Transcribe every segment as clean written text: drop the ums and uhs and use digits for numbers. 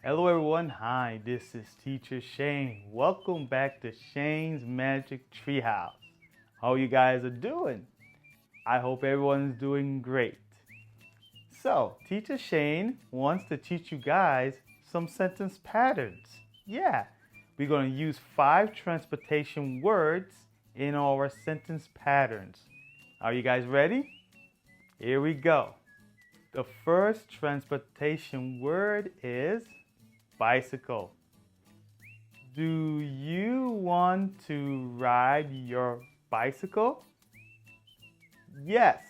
Hello everyone, hi, this is Teacher Shane. Welcome back to Shane's Magic Treehouse. How you guys are doing? I hope everyone's doing great. So, Teacher Shane wants to teach you guys some sentence patterns. Yeah, we're going to use 5 transportation words in our sentence patterns. Are you guys ready? Here we go. The first transportation word is bicycle. Do you want to ride your bicycle? Yes,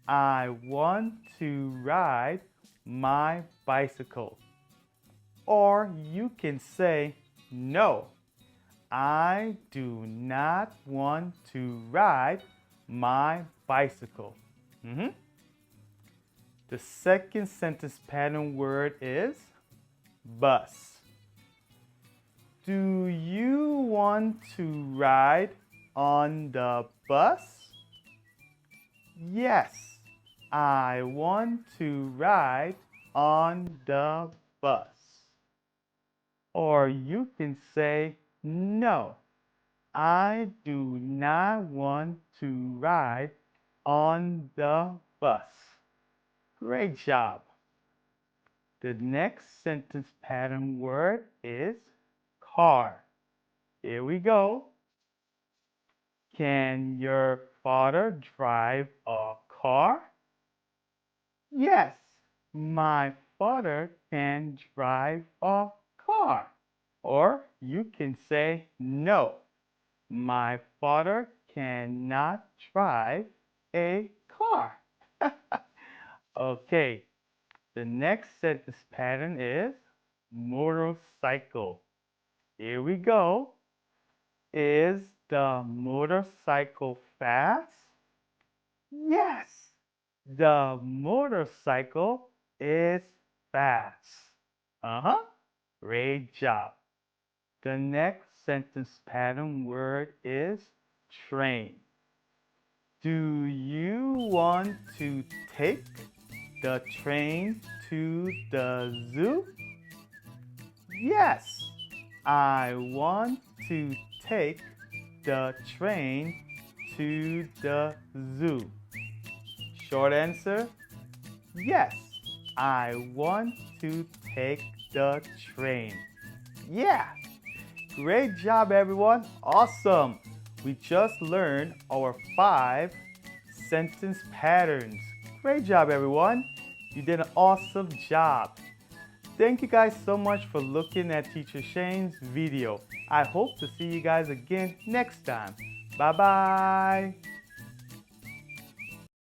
I want to ride my bicycle. Or you can say, no, I do not want to ride my bicycle. The second sentence pattern word is bus. Do you want to ride on the bus? Yes, I want to ride on the bus. Or you can say, no, I do not want to ride on the bus. Great job. The next sentence pattern word is car. Here we go. Can your father drive a car? Yes, my father can drive a car. Or you can say, no, my father cannot drive a car. Okay, the next sentence pattern is motorcycle. Here we go. Is the motorcycle fast? Yes, the motorcycle is fast. Great job. The next sentence pattern word is train. Do you want to take the train to the zoo? Yes, I want to take the train to the zoo. Short answer, yes, I want to take the train. Yeah, great job everyone, awesome. We just learned our 5 sentence patterns. Great job everyone, you did an awesome job. Thank you guys so much for looking at Teacher Shane's video. I hope to see you guys again next time. Bye-bye.